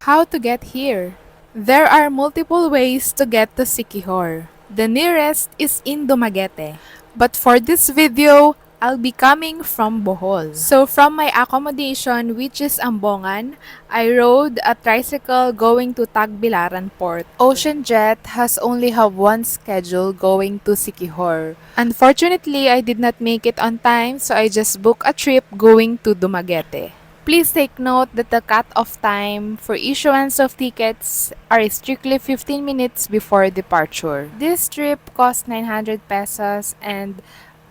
How to get here? There are multiple ways to get to Siquijor. The nearest is in Dumaguete. But for this video, I'll be coming from Bohol. So from my accommodation, which is Ambongan, I rode a tricycle going to Tagbilaran Port. Ocean Jet has only have one schedule going to Siquijor. Unfortunately, I did not make it on time, so I just booked a trip going to Dumaguete. Please take note that the cut-off time for issuance of tickets are strictly 15 minutes before departure. This trip costs 900 pesos, and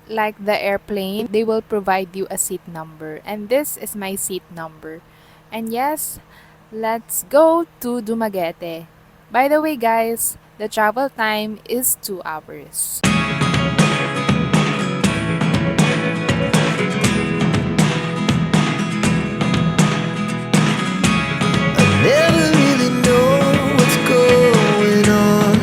like the airplane, they will provide you a seat number. And this is my seat number. And yes, let's go to Dumaguete. By the way guys, the travel time is 2 hours. Never really know what's going on.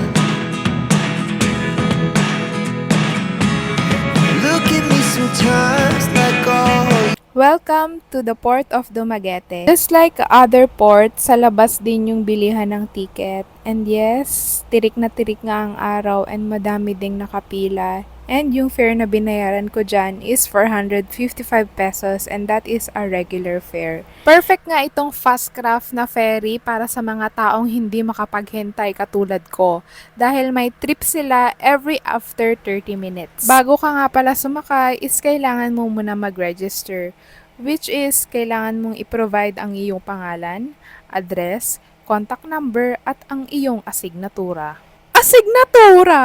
Look at me sometimes like all. Welcome to the Port of Dumaguete. Just like other ports, sa labas din yung bilihan ng ticket. And yes, tirik na tirik nga ang araw and madami ding nakapila. And yung fare na binayaran ko dyan is 455 pesos, and that is a regular fare. Perfect nga itong fast craft na ferry para sa mga taong hindi makapaghintay katulad ko. Dahil may trip sila every after 30 minutes. Bago ka nga pala sumakay is kailangan mo muna mag-register. Which is kailangan mong i-provide ang iyong pangalan, address, contact number at ang iyong asignatura. Asignatura?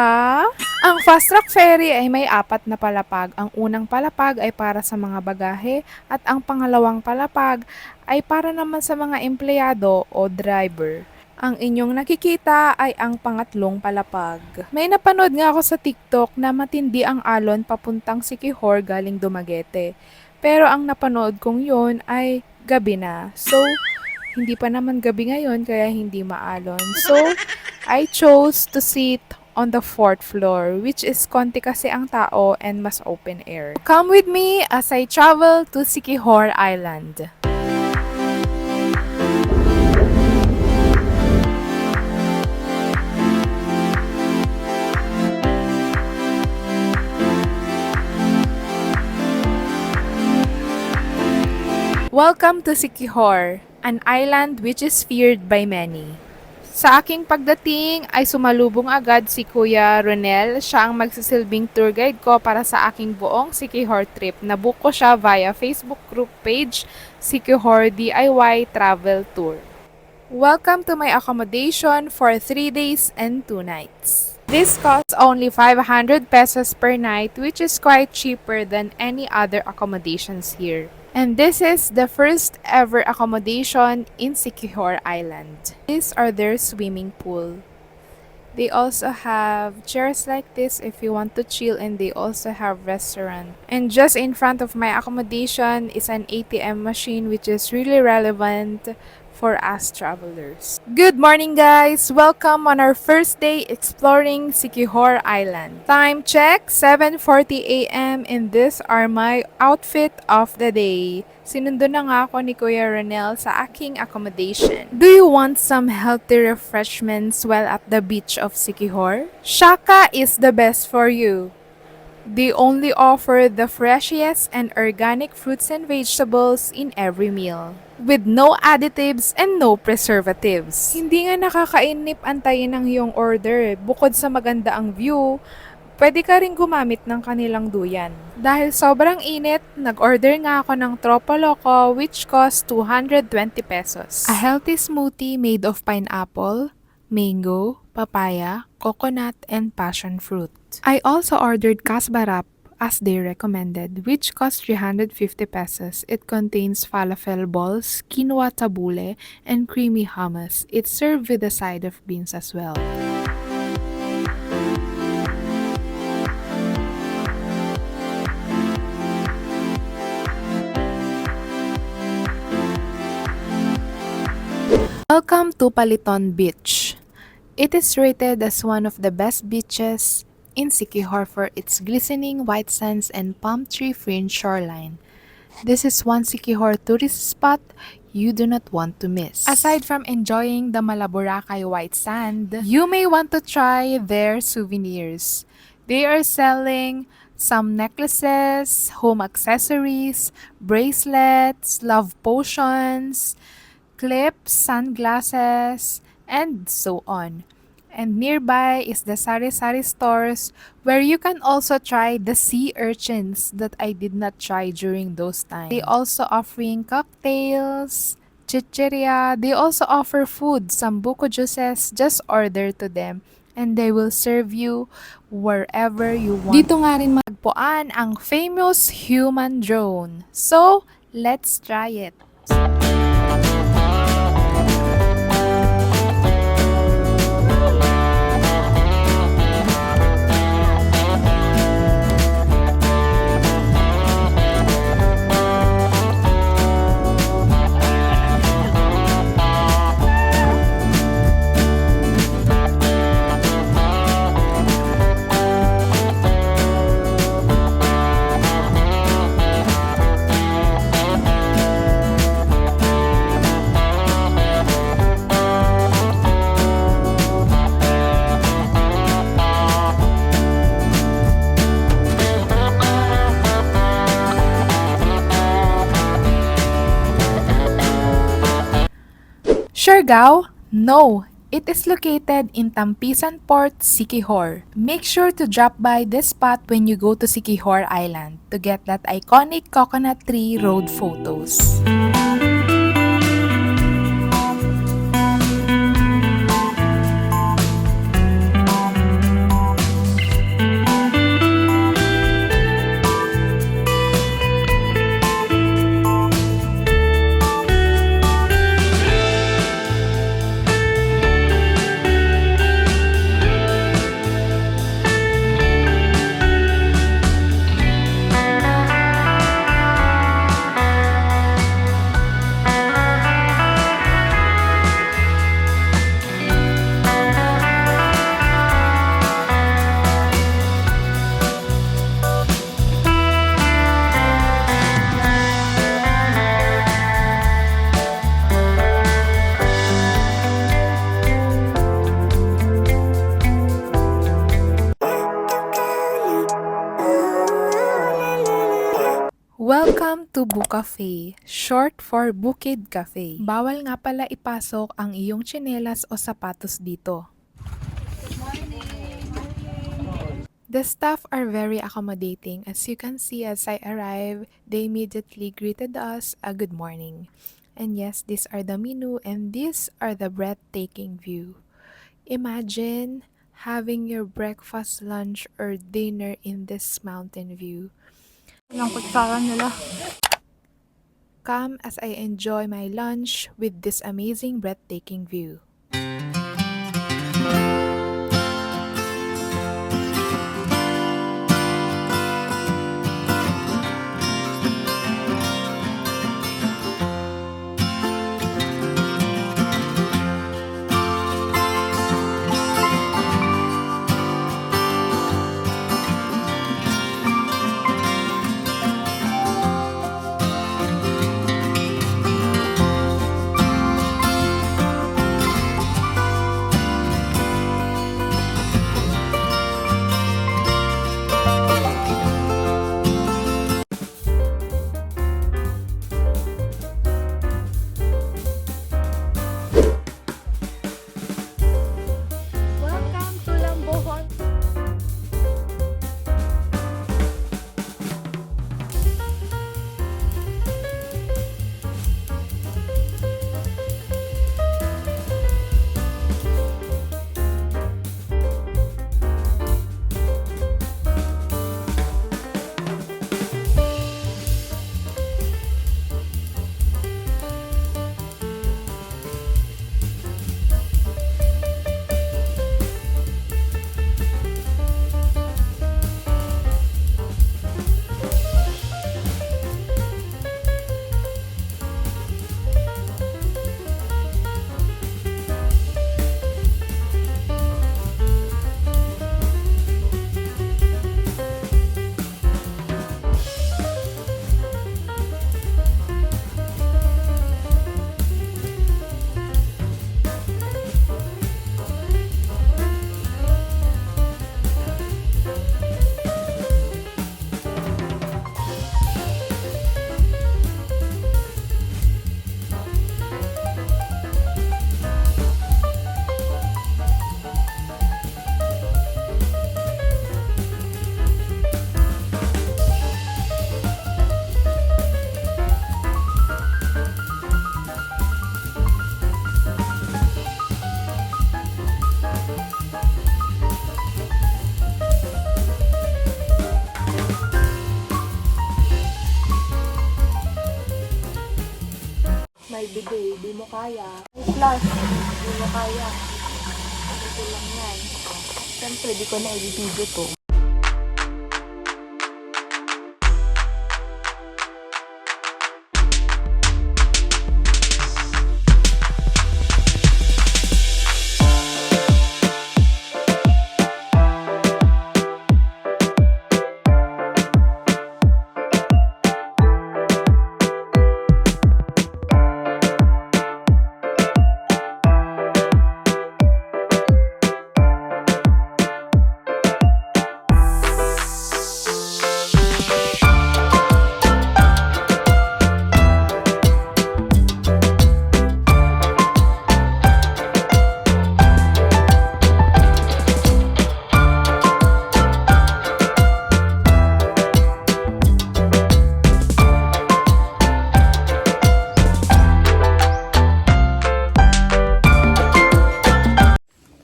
Ang Fast Track Ferry ay may 4 na palapag. Ang unang palapag ay para sa mga bagahe at ang pangalawang palapag ay para naman sa mga empleyado o driver. Ang inyong nakikita ay ang pangatlong palapag. May napanood nga ako sa TikTok na matindi ang alon papuntang Siquijor galing Dumaguete. Pero ang napanood kong yon ay gabi na. So, hindi pa naman gabi ngayon kaya hindi maalon. So, I chose to sit on the 4th floor, which is konti kasi ang tao and mas open air. Come with me as I travel to Siquijor Island. Welcome to Siquijor, an island which is feared by many. Sa aking pagdating ay sumalubong agad si Kuya Ronel. Siya ang magsisilbing tour guide ko para sa aking buong Siquijor trip. Nabook ko siya via Facebook group page, Siquijor DIY Travel Tour. Welcome to my accommodation for 3 days and 2 nights. This costs only 500 pesos per night, which is quite cheaper than any other accommodations here. And this is the first ever accommodation in Siquijor Island. These are their swimming pool. They also have chairs like this if you want to chill, and they also have restaurant. And just in front of my accommodation is an ATM machine, which is really relevant for us travelers. Good morning guys! Welcome on our first day exploring Siquijor Island. Time check, 7:40 a.m. and these are my outfit of the day. Sinundo na nga ako ni Kuya Ronel sa aking accommodation. Do you want some healthy refreshments while at the beach of Siquijor? Shaka is the best for you. They only offer the freshest and organic fruits and vegetables in every meal, with no additives and no preservatives. Hindi nga nakakainip antayin ang iyong order. Bukod sa maganda ang view, pwede ka rin gumamit ng kanilang duyan. Dahil sobrang init, nag-order nga ako ng Tropa Loco, which cost 220 pesos. A healthy smoothie made of pineapple, mango, papaya, coconut, and passion fruit. I also ordered kasbarap as they recommended, which cost 350 pesos. It contains falafel balls, quinoa tabule, and creamy hummus. It's served with a side of beans as well. Welcome to Paliton Beach. It is rated as one of the best beaches in Siquijor for its glistening white sands and palm tree fringed shoreline. This is one Siquijor tourist spot you do not want to miss. Aside from enjoying the Malaboracay white sand, you may want to try their souvenirs. They are selling some necklaces, home accessories, bracelets, love potions, clips, sunglasses, and so on. And nearby is the sari-sari stores where you can also try the sea urchins that I did not try during those times. They also offering cocktails, chicheria. They also offer food, some buko juices. Just order to them and they will serve you wherever you want. Dito nga rin magpuan ang famous human drone. So, let's try it. Siargao? No, it is located in Tampisan Port, Siquijor. Make sure to drop by this spot when you go to Siquijor Island to get that iconic coconut tree road photos. Welcome to Bucafe, short for Bukid Cafe. Bawal nga pala ipasok ang iyong tsinelas o sapatos dito. The staff are very accommodating. As you can see, as I arrived, they immediately greeted us a good morning. And yes, these are the menu and these are the breathtaking view. Imagine having your breakfast, lunch, or dinner in this mountain view. Yung kutsara nila. Come as I enjoy my lunch with this amazing breathtaking view. day, di mo kaya. Plus, di mo kaya. Ito lang yan. Siyempre, di ko na i-video to.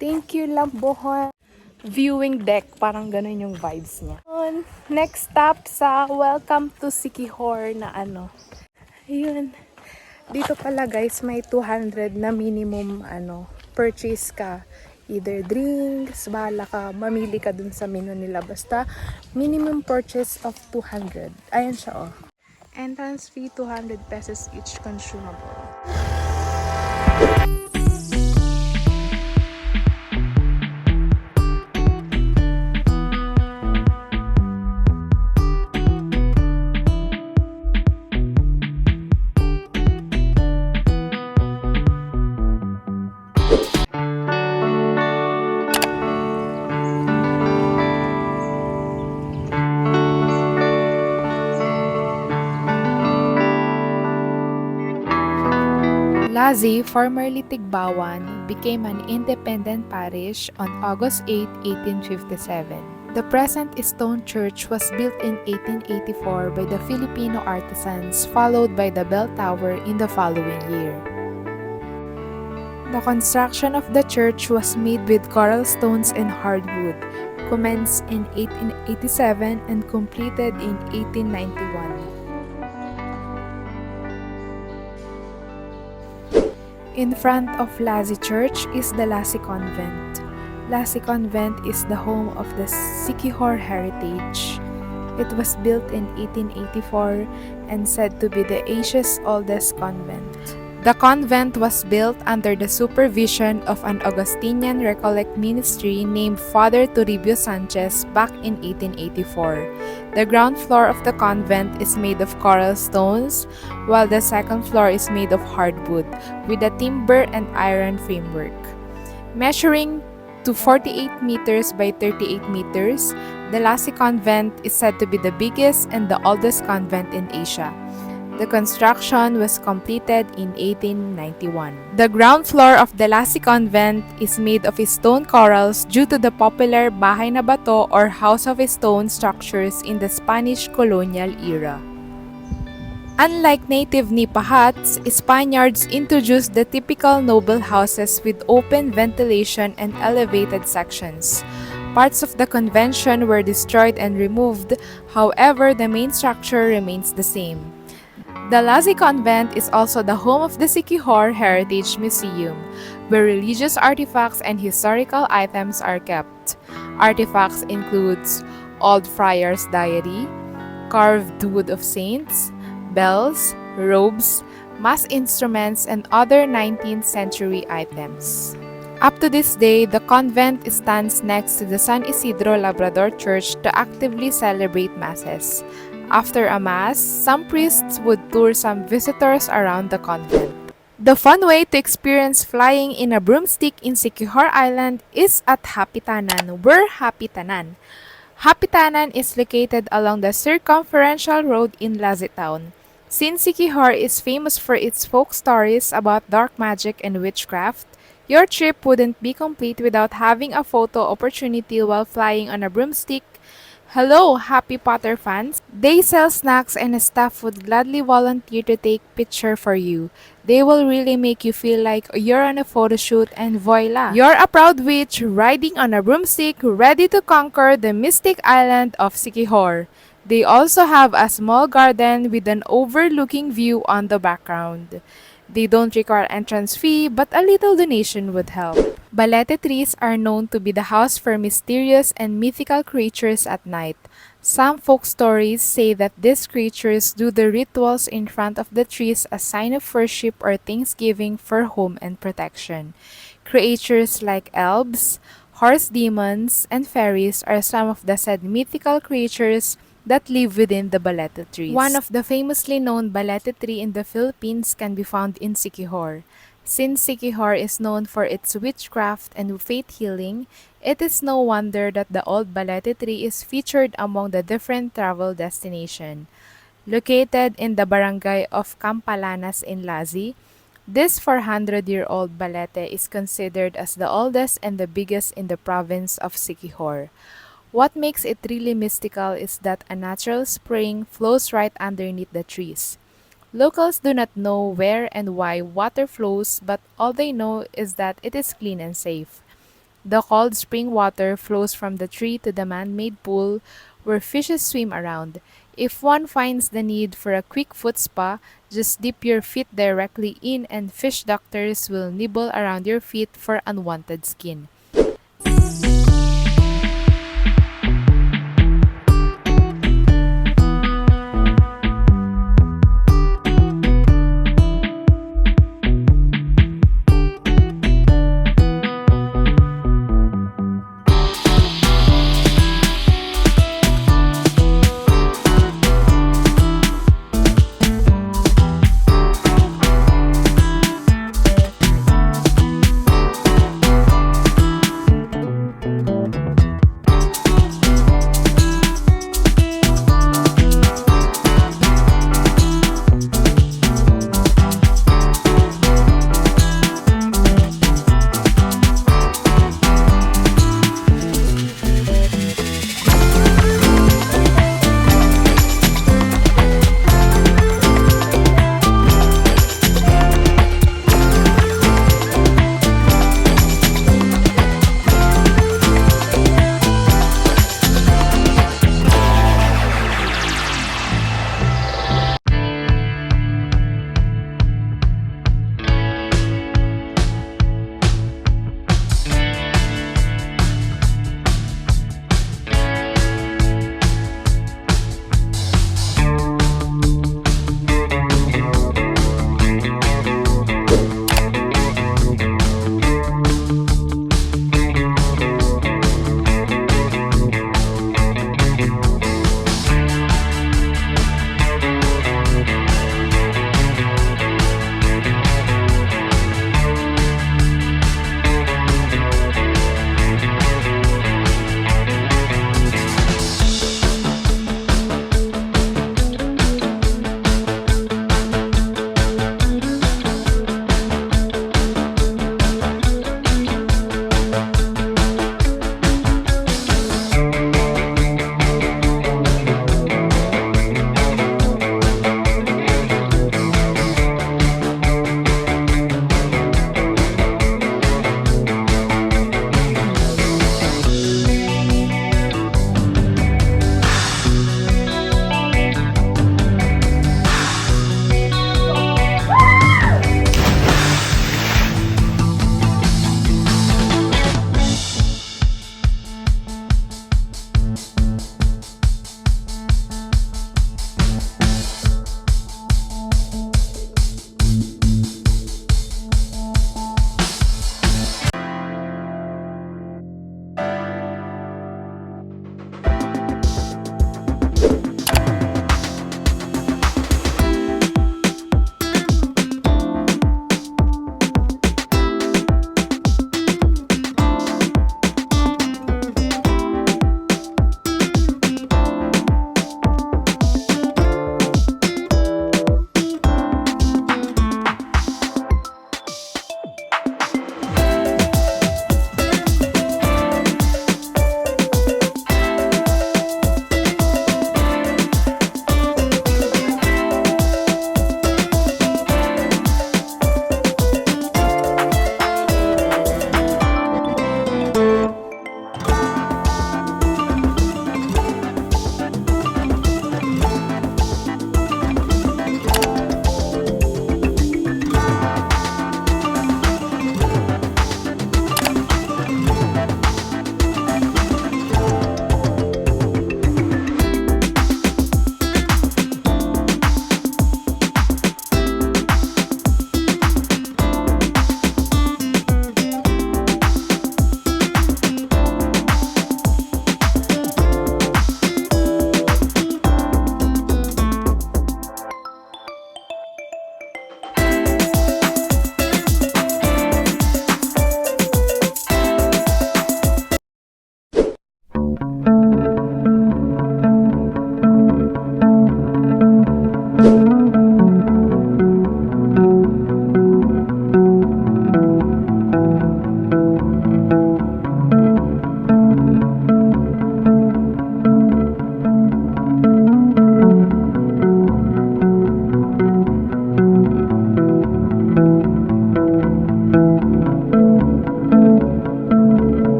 Thank you, Lambohon. Viewing deck, parang ganun yung vibes niya. Next stop sa Welcome to Siquijor na ano. Ayun. Dito pala guys, may 200 na minimum purchase ka. Either drinks, bahala ka, mamili ka dun sa menu nila. Basta minimum purchase of 200. Ayan siya oh. Entrance fee 200 pesos each consumable. Lazi, formerly Tigbawan, became an independent parish on August 8, 1857. The present stone church was built in 1884 by the Filipino artisans, followed by the bell tower in the following year. The construction of the church was made with coral stones and hardwood, commenced in 1887 and completed in 1891. In front of Lazi Church is the Lazi Convent. Lazi Convent is the home of the Siquijor heritage. It was built in 1884 and said to be the Asia's oldest convent. The convent was built under the supervision of an Augustinian Recollect ministry named Father Toribio Sanchez back in 1884. The ground floor of the convent is made of coral stones, while the second floor is made of hardwood with a timber and iron framework. Measuring to 48 meters by 38 meters, the Lazi Convent is said to be the biggest and the oldest convent in Asia. The construction was completed in 1891. The ground floor of the Lazi Convent is made of stone corals due to the popular Bahay na Bato or House of Stone structures in the Spanish colonial era. Unlike native nipa huts, Spaniards introduced the typical noble houses with open ventilation and elevated sections. Parts of the convention were destroyed and removed, however, the main structure remains the same. The Lazi Convent is also the home of the Siquijor Heritage Museum, where religious artifacts and historical items are kept. Artifacts includes old friar's diary, carved wood of saints, bells, robes, mass instruments, and other 19th century items. Up to this day, the convent stands next to the San Isidro Labrador Church to actively celebrate masses. After a mass, some priests would tour some visitors around the convent. The fun way to experience flying in a broomstick in Siquijor Island is at Hapitanan. We're Hapitanan. Hapitanan is located along the circumferential road in Lazi Town. Since Siquijor is famous for its folk stories about dark magic and witchcraft, your trip wouldn't be complete without having a photo opportunity while flying on a broomstick. Hello, Happy Potter fans! They sell snacks and staff would gladly volunteer to take picture for you. They will really make you feel like you're on a photo shoot and voila! You're a proud witch riding on a broomstick ready to conquer the mystic island of Siquijor. They also have a small garden with an overlooking view on the background. They don't require entrance fee, but a little donation would help. Balete trees are known to be the house for mysterious and mythical creatures at night. Some folk stories say that these creatures do the rituals in front of the trees as sign of worship or thanksgiving for home and protection. Creatures like elves, horse demons, and fairies are some of the said mythical creatures that live within the balete trees. One of the famously known balete tree in the Philippines can be found in Siquijor. Since Siquijor is known for its witchcraft and faith healing, it is no wonder that the old balete tree is featured among the different travel destinations. Located in the barangay of Campalanas in Lazi, this 400-year-old balete is considered as the oldest and the biggest in the province of Siquijor. What makes it really mystical is that a natural spring flows right underneath the trees. Locals do not know where and why water flows, but all they know is that it is clean and safe. The cold spring water flows from the tree to the man-made pool where fishes swim around. If one finds the need for a quick foot spa, just dip your feet directly in and fish doctors will nibble around your feet for unwanted skin.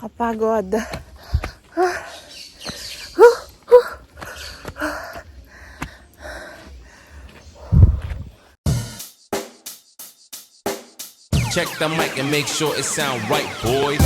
Nakakapagod. Check the mic and make sure it sound right, boys.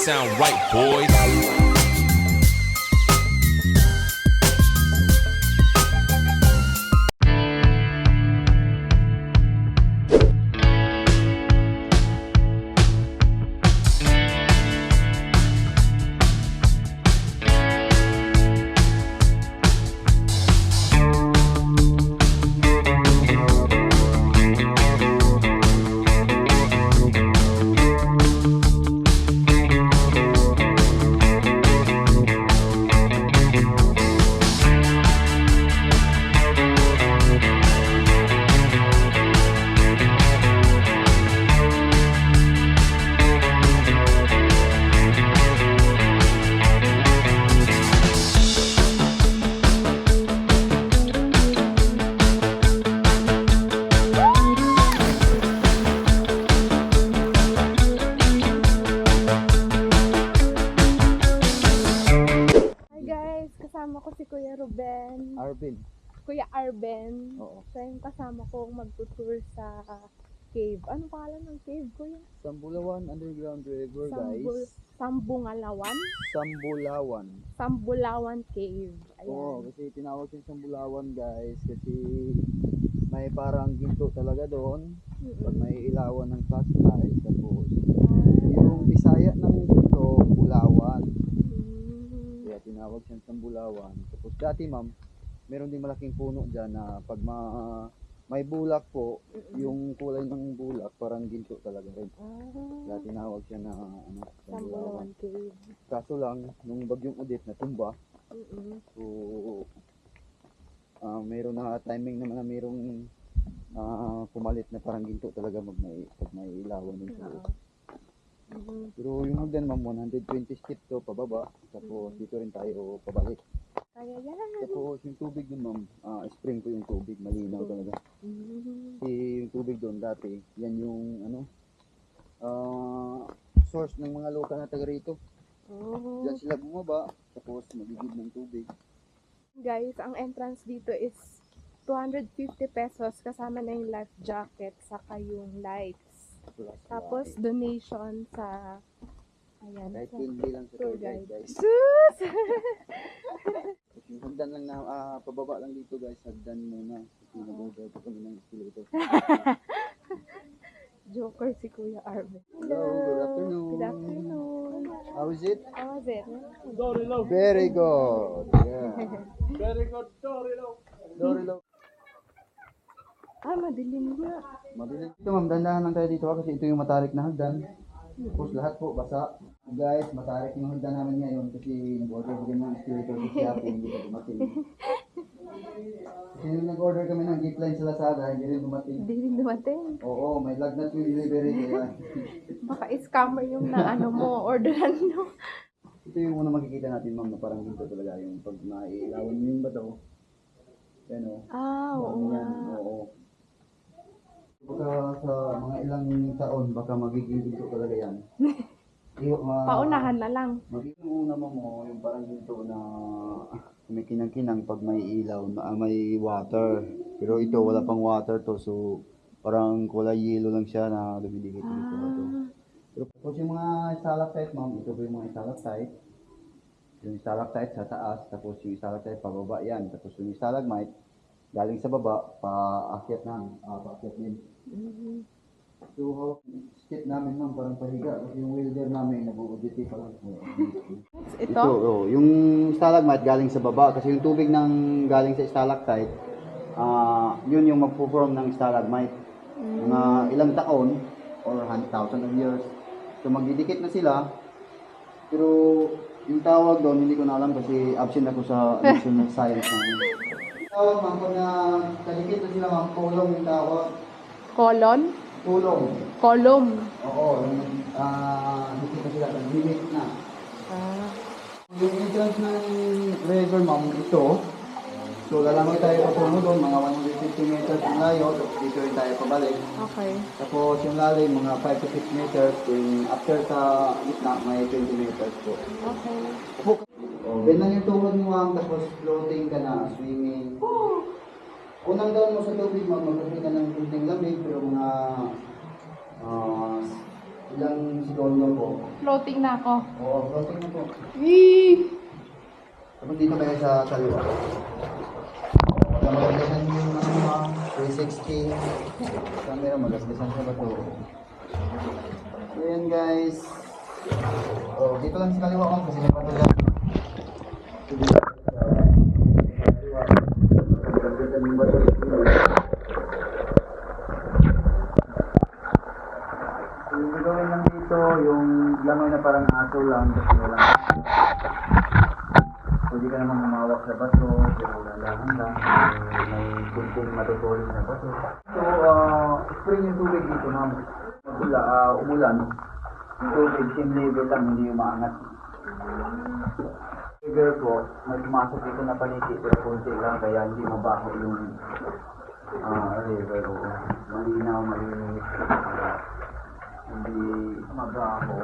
Sound right, boy. It sound right, boys. Hi guys, kasama ko si Kuya Ruben. Arvin. Kuya Arben. Oo. Siya yung kasama kong magtutour sa cave. Ano pangalan ng cave, Kuya? Sambulawan Underground River, Sambul guys. Sambungalawan? Sambulawan. Sambulawan Cave. Oo, Ayan. kasi tinawag yung Sambulawan, guys, kasi may parang ginto talaga doon. Pag Mm-mm. may ilawan ng flashlight, tapos Ah. yung bisaya ng ginto, Bulawan. Mm. Kaya tinawag siyang Sambulawan. Tapos dati, ma'am, meron din malaking puno dyan na pag may bulak po, yung kulay ng bulak, parang ginto talaga rin. Kaya Ah. tinawag siya na ano, Sambulawan. Sambulawan Cave. Kaso lang, nung bagyong Odette na tumba, Mm-mm. so mayroon na timing naman na mayroong pumalit na parang ginto talaga pag may ilawan ng Oo. loob. Mhm. Pero yung hagdan, ma'am, 120 steps to pababa, tapos dito rin tayo pabalik. Kaya yan. Tapos yung tubig dun, ma'am, spring po yung tubig, malinaw talaga. Mhm. Kasi yung tubig doon dati, yan yung source ng mga lokal na taga rito. Oh. Diyan sila bumaba, tapos magigib ng tubig. Guys, ang entrance dito is 250 pesos kasama na yung life jacket saka yung lights. Tapos donation sa ayan, kahit sa hindi lang sa tour tour guide, guide. guys. Sus! Tapos yung hagdan lang na pababa lang dito, guys, hagdan muna. Kasi nag-order pa kami ng escalator. Joker si Kuya Arvin. Hello, good afternoon. Good afternoon. How is it? How was it? Very good. Yeah. Very good. Ah, madilim nga. Mabilis. Ito, ma'am, dandahan lang tayo dito kasi ito yung matarik na hagdan. Tapos lahat po basa. Guys, matarik yung hagdan namin ngayon kasi nag-order ko ng escalator sa Shopee, hindi pa dumating. Kasi nung nag-order kami ng gift line sa Lazada, hindi rin dumating. Hindi rin dumating. Oo, may lagnat yung delivery kaya. Baka scammer yung na ano mo, orderan mo. Ito yung una makikita natin, ma'am, na parang dito talaga yung pag nailawan mo yung bato. Yan o. Ah, oo nga. Yan, oo. Baka sa mga ilang taon, baka magiging dito talaga yan. Paunahan na lang. Magiging una mo yung parang dito na may kinang-kinang pag may ilaw, na may water. Pero ito, wala pang water to, so parang kulay yellow lang siya na dumidikit dito. Pero tapos yung mga stalactite, ma'am, ito po yung mga stalactite. Yung stalactite sa taas, tapos yung stalactite pababa yan. Tapos yung stalagmite, galing sa baba, paakyat paakyat din. So, skip namin ma'am, parang pahiga. Kasi yung welder namin, nag-UDT pa lang. Ito? Yung stalagmite galing sa baba. Kasi yung tubig ng galing sa stalactite, yun yung magpo-form ng stalagmite. Mga ilang taon, or 100,000 of years. So, magdidikit na sila. Pero, yung tawag doon, hindi ko na alam kasi absent ako sa national science namin. Tawag ma'am, kung na kadikit na sila ma'am, kulong yung tawag. Colon? Kulong. Column. Oo, yung dikit na sila, nag-limit na. Yung entrance ng river ma'am, ito. So, lalamay tayo patungo doon, mga 150 meters ang layo, tapos dito rin tayo pabalik. Okay. Tapos yung lalim, mga 5 to 6 meters, yung after sa gitna, may 20 meters po. Okay. Ganyan yung tuhod mo ma'am, tapos floating ka na, swimming. Unang down mo sa tubig ma'am, magkakaroon ka ng kunting lamig, pero mga ilang segundo po. Floating na ako. Oo, floating na po. Yee! Tapos dito kayo sa kaliwa. Magasgasan yung 360 camera, magasgasan sa bato. So yan guys. Oh, dito lang sa kaliwa ko kasi may bato dyan. So, dito sa kaliwa. Magasgasan yung bato. So yung gagawin lang dito, yung langoy na parang aso lang kasi walang pwede ka namang humawak sa bato, pero lalahan lang, may kunting matutuloy na bato. So, spring yung tubig dito ma'am. Umulan, yung tubig, same level lang, hindi yung maangat. River po, may pumasok dito na paniki, pero kunti lang, kaya hindi mabaho yung river. Malinaw, malinis, hindi mabaho.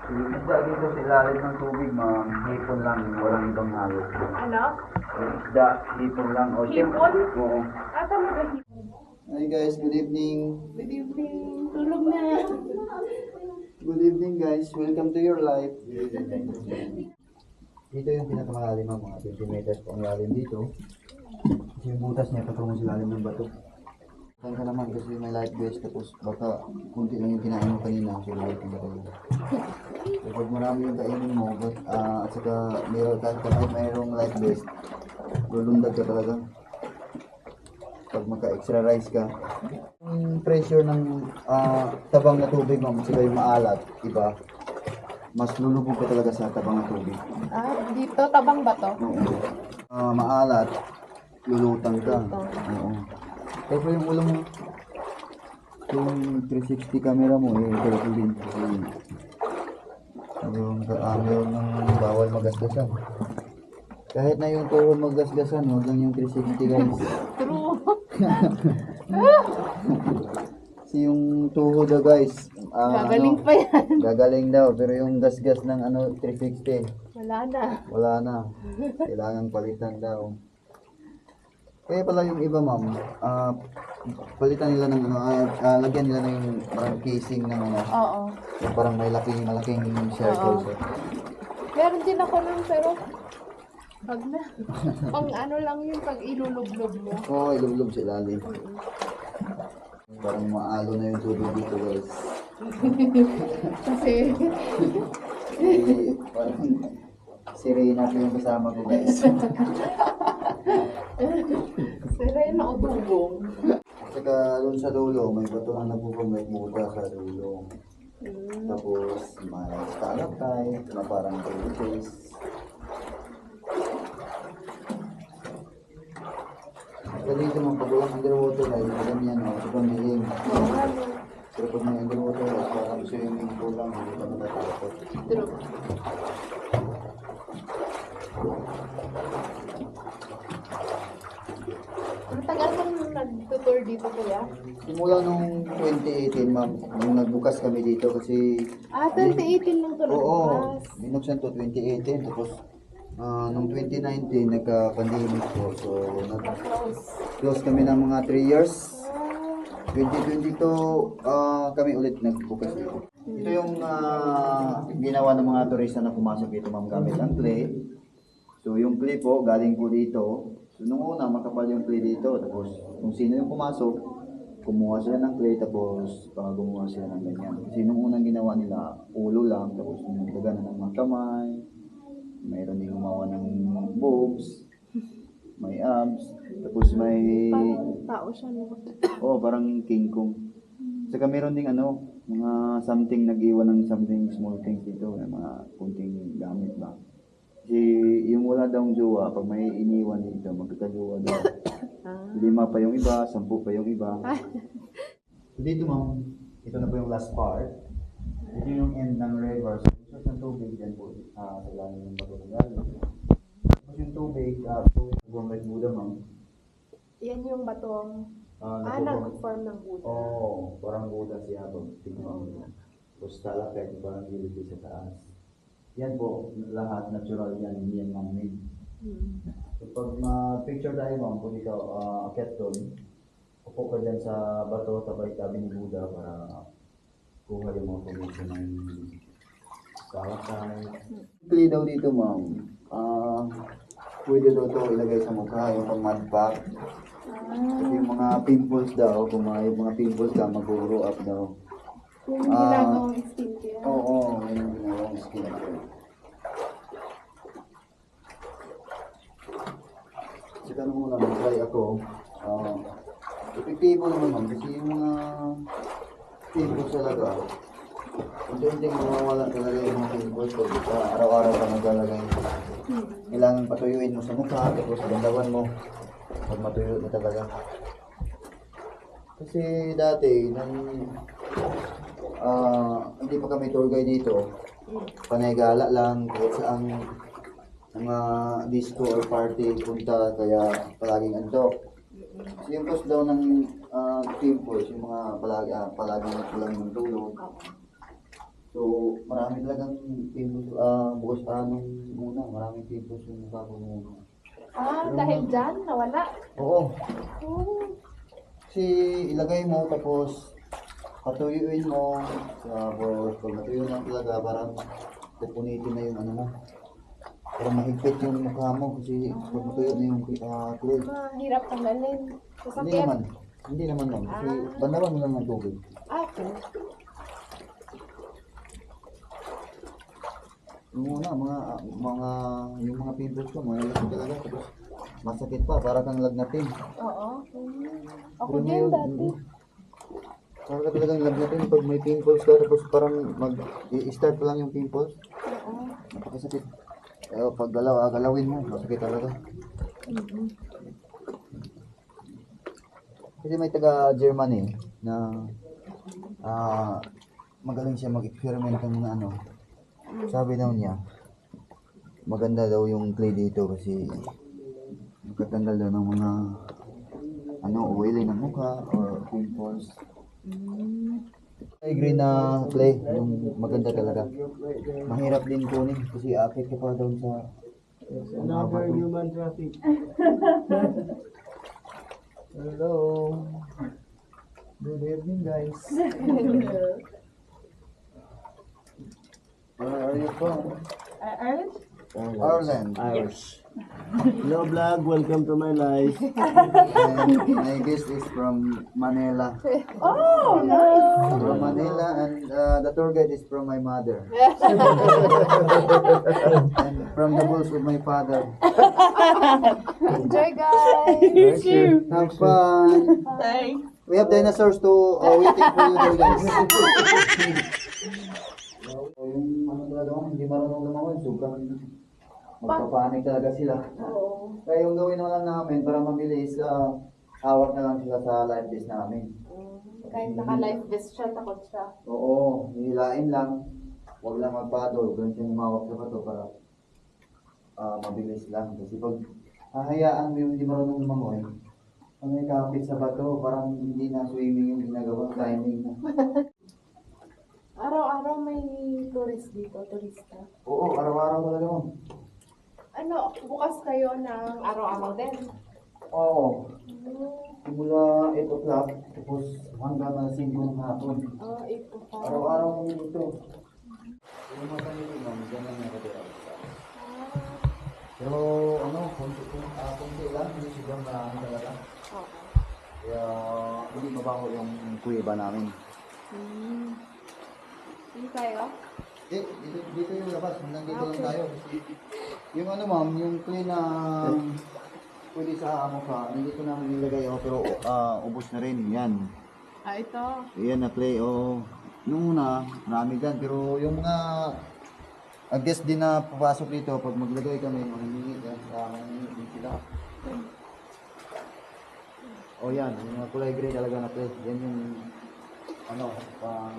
Yung isda dito sa ilalim ng tubig, ma'am, hipon lang, walang ibang hayop. Ano? Yung isda, hipon lang. O, Hipon? Oo. Ata mo ba hipon? Hi guys, good evening. Good evening. Tulog na. Good evening guys, welcome to your life. Dito yung pinakamalalim ng mga 20 meters po ang lalim dito. Kasi yung butas niya patungo sa lalim ng bato. Saan ka naman kasi may life vest tapos baka kunti lang yung kinain mo kanina so life na kayo. So pag marami yung kainin mo at saka kahit mayroong life vest, lulundag ka talaga. Pag magka-extra rice ka. Yung pressure ng tabang na tubig mo, sila yung maalat, iba. Mas lulubog ka talaga sa tabang na tubig. Dito, tabang ba to? Oo. Maalat, lulutang ka. Oo. Pero yung ulo mo, yung 360 camera mo, careful din. Kasi meron ng bawal magasgasan. Kahit na yung tuhod magasgasan, huwag lang yung 360 guys. True. Kasi yung tuhod guys, Gagaling pa yan. gagaling daw, pero yung gasgas ng 360, Wala na. wala na. Kailangan palitan daw. Kaya pala yung iba ma'am, palitan nila ng lagyan nila ng parang casing ng Oo. yung parang may malaking circle. Oo. Meron din ako nun pero pag na. Pang ano lang yun pag ilulublob mo. Oo, ilulog sa ilalim. Parang maalo na yung tubig dito guys. Kasi Parang sirena po yung kasama ko guys. serena o dugong. Saka doon sa dulo, may bato na nagpupumay muda sa dulo. Tapos may stalactite na parang face. Kaya dito mga pag walang underwater guys, ganyan o, sobrang dilim. Pero pag may underwater guys, parang swimming pool lang, hindi ka natatakot. True. Ang tagal kang nag-tour dito kuya? Simula nung 2018 ma'am, nung nagbukas kami dito kasi 2018 lang to oo, nagbukas. binuksan to 2018 tapos nung 2019 nagka-pandemic po so nag-close kami ng mga 3 years. 2022 kami ulit nagbukas dito. Ito yung ginawa ng mga turista na pumasok dito ma'am gamit ang clay. So yung clay po galing po dito So, nung una, makapal yung clay dito. Tapos, kung sino yung pumasok, kumuha sila ng clay, tapos gumawa sila ng ganyan. Kasi nung unang ginawa nila, ulo lang, tapos nagdagana ng mga kamay, mayroon din gumawa ng boobs, may abs, tapos may, Parang tao siya, no? oh, parang King Kong. Saka meron ding ano, mga something, nag-iwan ng something small things dito, may mga kunting gamit ba. Kasi yung wala daw jowa, pag may iniwan dito, magkakajowa daw. 5 pa yung iba, 10 pa yung iba. So dito ma'am, ito na po yung last part. Ito yung end ng river. So source ng tubig dyan po, sa lalim ng bato ng galing. Tapos yung tubig, Bumbay Buddha ma'am. Yan yung batong, Nagpo-form- nag-form ng Buddha. Oo, parang Buddha siya pag tingnan mo. Tapos stalactite, parang gilid sa taas. Yan po, lahat natural yan, hindi yan man-made. So pag ma-picture tayo ma'am, kung ikaw akyat doon, upo ka dyan sa bato, tabay tabi ni Buddha para kuha yung mga formation ng stalactite. Clay daw dito ma'am, pwede daw ito ilagay sa mukha, yung pang mud pack. Kasi yung mga pimples daw, kung yung mga pimples ka, mag-grow up daw. Yung ginagawang skincare. Oo, yun yung ginagawang skincare. Kasi tanong mo lang, try ako. Epektibo naman ma'am, kasi yung mga pimples talaga, unti-unting mawawala talaga yung mga pimples pag araw-araw ka naglalagay. Kailangan patuyuin mo sa mukha, tapos bandawan mo. Pag matuyo na talaga. Kasi dati, nang hindi pa kami tour guide dito, panay gala lang, kahit saang mga disco or party punta, kaya palaging antok. Kasi yung cause daw ng pimples, yung mga palaging kulang ng tulog. So, marami talagang pimples, bukas nung muna, maraming pimples yung mukha ko muna. Dahil dyan, nawala. Oo. Oh. Kasi ilagay mo, tapos patuyuin mo, tapos pag natuyo na talaga, parang pupunitin na yung ano mo. Parang mahigpit yung mukha mo kasi pag matuyo na yung clay. Mahirap tanggalin. Hindi Sasakit. naman. Hindi naman lang. Kasi bandawan mo lang ng tubig. Okay. Yung una, yung mga pimples ko, mga lalaki talaga. Tapos masakit pa, para kang lagnatin. Oo. Ako Pero din ngayon, dati. para ka talagang lagnatin pag may pimples ka, tapos parang i-start pa lang yung pimples. Oo. Napakasakit. Pag galawin mo, masakit talaga. Kasi may taga Germany na magaling siya mag-experiment ng mga ano. Sabi daw niya, maganda daw yung clay dito kasi magtatanggal daw ng mga oily ng mukha or pimples. Ay, green na clay, yung maganda talaga. Mahirap din kunin kasi akit ka pa doon sa Another human traffic. Hello. Good evening, guys. Where are you from? Ireland. Irish. Hello vlog, welcome to my life. And my guest is from Manila. Oh, nice. From Manila, and the tour guide is from my mother. And from the bulls with my father. Enjoy, guys. Have fun. Thanks. We have dinosaurs to waiting for you there, guys. Yung ano talaga mo, hindi marunong lumangoy, sobrang magpapanik talaga sila. Oo. Kaya yung gawin na lang namin para mabilis, hawak na lang sila sa life vest namin. Kahit naka-life vest siya, takot siya. Oo, hihilain lang. Huwag lang magpadol. Ganun siya humawak sa bato para mabilis lang. Kasi pag hahayaan mo yung hindi marunong lumangoy, ano yung kapit sa bato, parang hindi na swimming yung ginagawa, timing na. Araw-araw may tourist dito, turista. Oo, araw-araw talaga mo. Ano, bukas kayo ng araw-araw din? Oo. Simula 8 o'clock, tapos hanggang 5 ng hapon. 8 to 5. Araw-araw kami dito. Yung mga kanila, ma'am, dyan lang nakatira. So, Pero konti lang, hindi sobrang marami talaga. Okay. Kaya hindi mabaho yung kuweba namin. Hindi tayo? Dito yung labas, hanggang dito lang tayo. Yung ma'am, yung clay na pwede sa mukha, hindi ko namin nilagay pero ubos na rin, yan. Ito. Yan na clay, Nung una, marami dyan, pero yung mga guest din na papasok dito, pag maglagay kami, mangingi yan, mangingi din sila. Yan, yung mga kulay gray talaga na clay. Yan yung, pang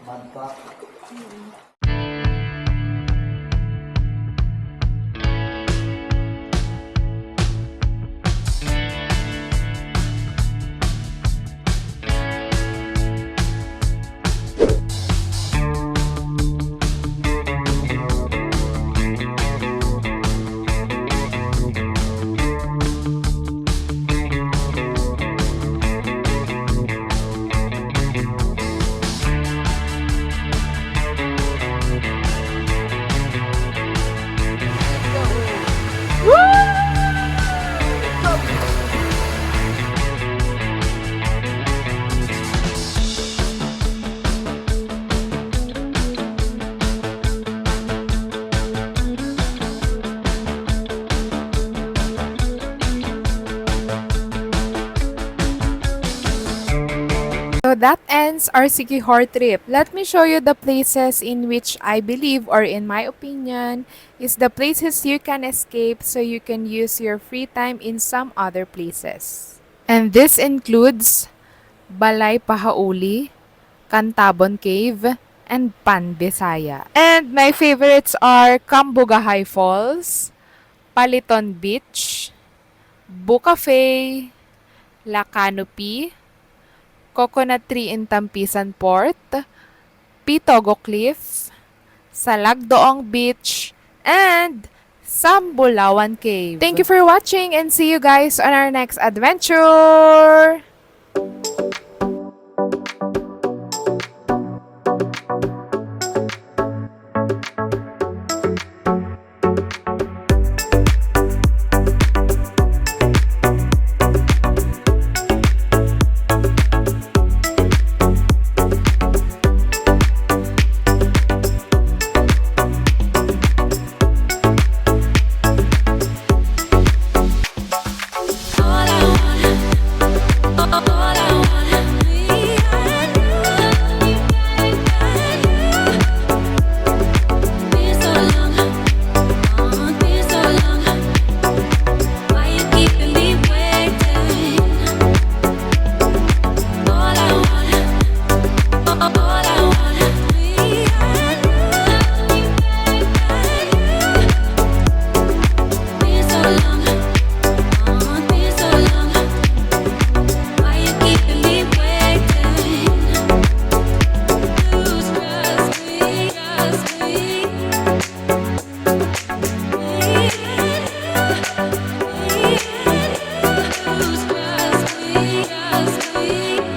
mud pack. So that ends our Siquijor trip. Let me show you the places in which I believe, or in my opinion, is the places you can escape so you can use your free time in some other places. And this includes Balay Pahauli, Cantabon Cave, and Panbisaya. And my favorites are Cambugahay Falls, Paliton Beach, Bucafe, La Canopy, Coconut Tree in Tampisan Port, Pitogo Cliff, Salagdoong Beach, and Sambulawan Cave. Thank you for watching and see you guys on our next adventure!